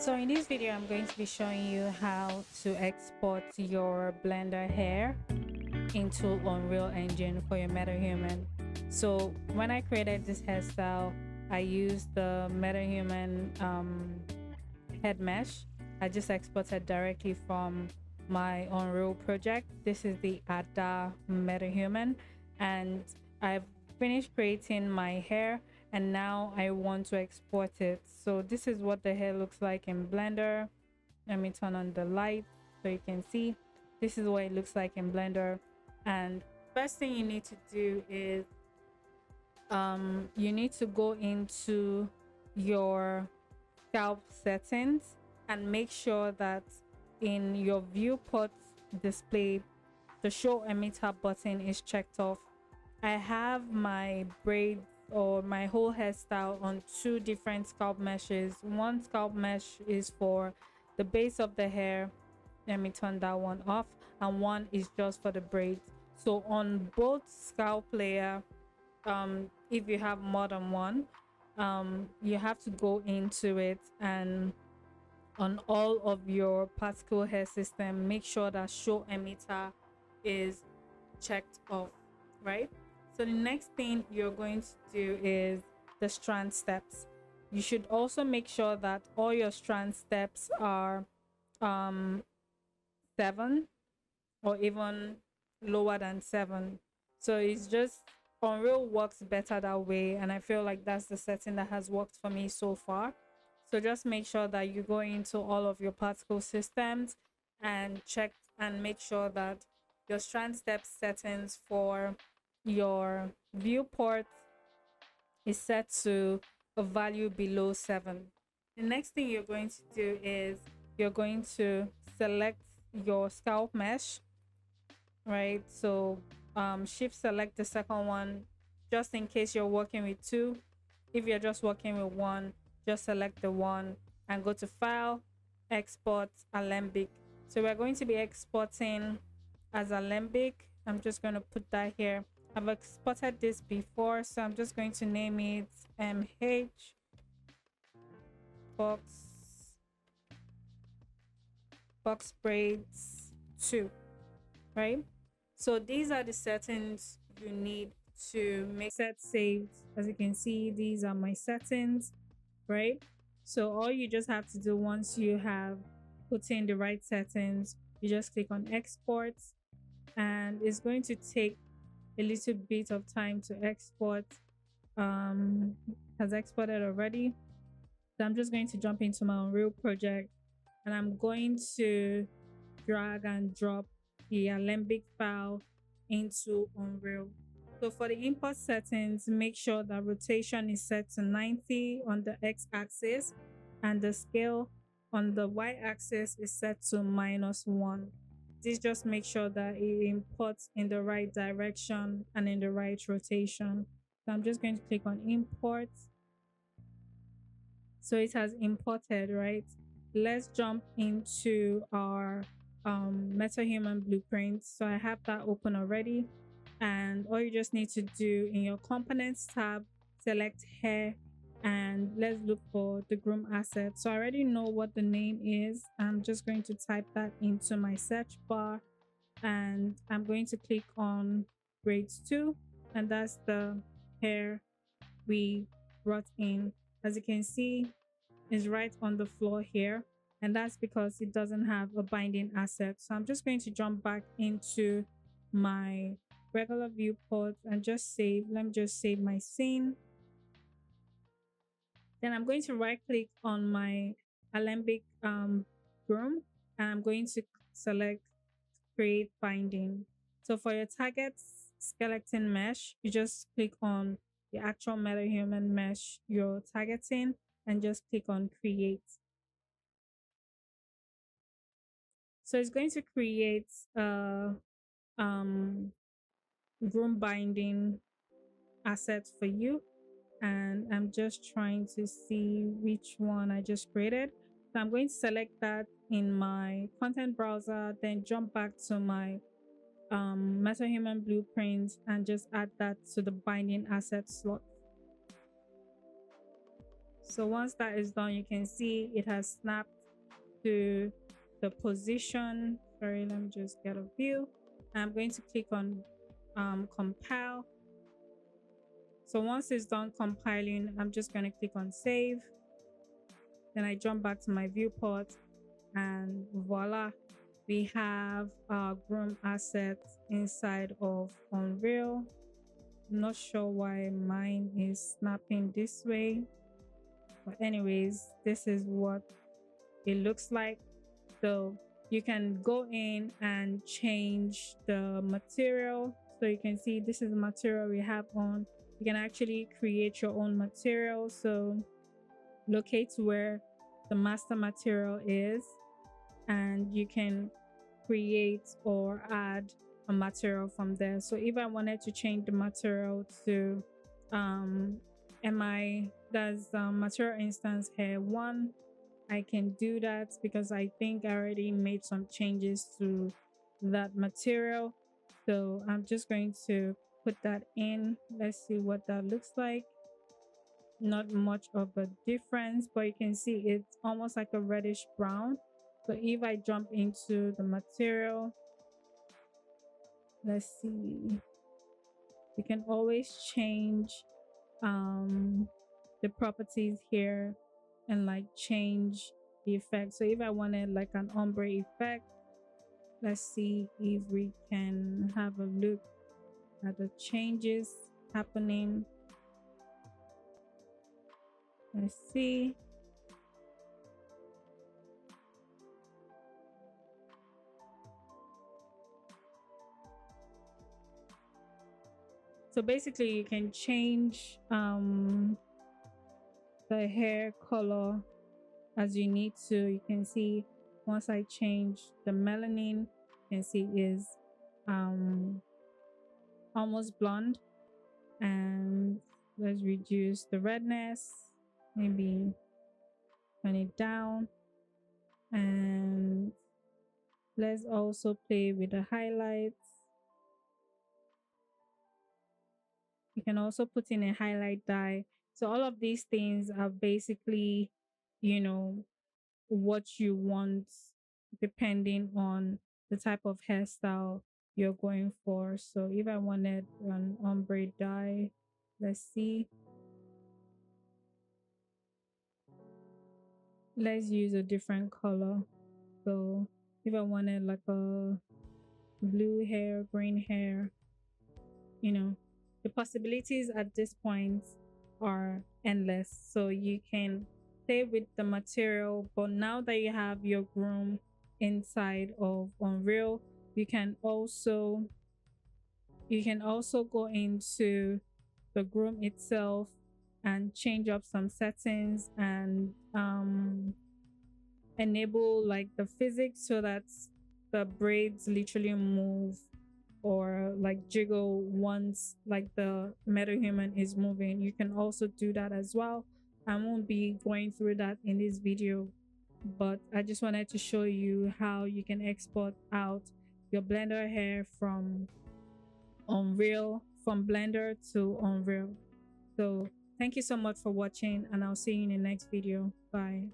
So in this video, I'm going to be showing you how to export your Blender hair into Unreal Engine for your Metahuman. So when I created this hairstyle, I used the Metahuman head mesh. I just exported directly from my Unreal project. This is the Ada Metahuman, and I've finished creating my hair, and now I want to export it. So this is what the hair looks like in Blender. Let me turn on the light so you can see. This is what it looks like in Blender. And first thing you need to do is you need to go into your scalp settings and make sure that in your viewport display the show emitter button is checked off. I have my braids or my whole hairstyle on two different scalp meshes. One scalp mesh is for the base of the hair. Let me turn that one off. And one is just for the braids. So on both scalp layer, if you have more than one, you have to go into it, and on all of your particle hair system, make sure that show emitter is checked off, right? So the next thing you're going to do is the strand steps. You should also make sure that all your strand steps are 7 or even lower than 7. So it's just Unreal works better that way, and I feel like that's the setting that has worked for me so far. So just make sure that you go into all of your particle systems and check and make sure that your strand step settings for your viewport is set to a value below 7. The next thing you're going to do is you're going to select your scalp mesh, right? So shift select the second one, just in case you're working with two. If you're just working with one, just select the one and go to file, export, Alembic. So we're going to be exporting as Alembic. I'm just going to put that here. I've exported this before, so I'm just going to name it MH box braids 2, right? So these are the settings you need to make set saved. As you can see, these are my settings, right? So all you just have to do once you have put in the right settings, you just click on export, and it's going to take a little bit of time to export. Has exported already. So I'm just going to jump into my Unreal project, and I'm going to drag and drop the Alembic file into Unreal. So for the import settings, make sure that rotation is set to 90 on the x-axis, and the scale on the y-axis is set to -1. This just makes sure that it imports in the right direction and in the right rotation. So I'm just going to click on import. So it has imported, right? Let's jump into our Metahuman blueprint. So I have that open already, and all you just need to do in your components tab, select hair, and let's look for the groom asset. So I already know what the name is. I'm just going to type that into my search bar, and I'm going to click on braids 2, and that's the hair we brought in. As you can see, is right on the floor here, and that's because it doesn't have a binding asset. So I'm just going to jump back into my regular viewport and just save. Let me just save my scene. Then I'm going to right click on my Alembic groom, and I'm going to select create binding. So for your target skeleton mesh, you just click on the actual Metahuman mesh you're targeting and just click on create. So it's going to create a groom binding asset for you, and I'm just trying to see which one I just created. So I'm going to select that in my content browser, then jump back to my Metahuman blueprint and just add that to the binding asset slot. So once that is done, you can see it has snapped to the position. Sorry, let me just get a view. I'm going to click on compile. So once it's done compiling, I'm just going to click on save. Then I jump back to my viewport, and voila, we have our groom asset inside of Unreal. I'm not sure why mine is snapping this way, but anyways, this is what it looks like. So you can go in and change the material. So you can see this is the material we have on. You can actually create your own material. So locate where the master material is, and you can create or add a material from there. So if I wanted to change the material to mi, that's material instance here 1, I can do that because I think I already made some changes to that material. So I'm just going to put that in. Let's see what that looks like. Not much of a difference, but you can see it's almost like a reddish brown. So if I jump into the material, let's see, you can always change the properties here and like change the effect. So if I wanted like an ombre effect, let's see if we can have a look at the changes happening. Let's see. So basically you can change the hair color as you need to. You can see once I change the melanin, you can see is almost blonde. And let's reduce the redness, maybe turn it down, and let's also play with the highlights. You can also put in a highlight dye. So all of these things are basically, you know, what you want depending on the type of hairstyle you're going for. So if I wanted an ombre dye, let's see. Let's use a different color. So if I wanted like a blue hair, green hair, you know, the possibilities at this point are endless. So you can play with the material, but now that you have your groom inside of Unreal, you can also go into the groom itself and change up some settings and enable like the physics so that the braids literally move or like jiggle once like the metahuman is moving. You can also do that as well. I won't be going through that in this video, but I just wanted to show you how you can export out your blender hair from Blender to Unreal. So thank you so much for watching, and I'll see you in the next video. Bye.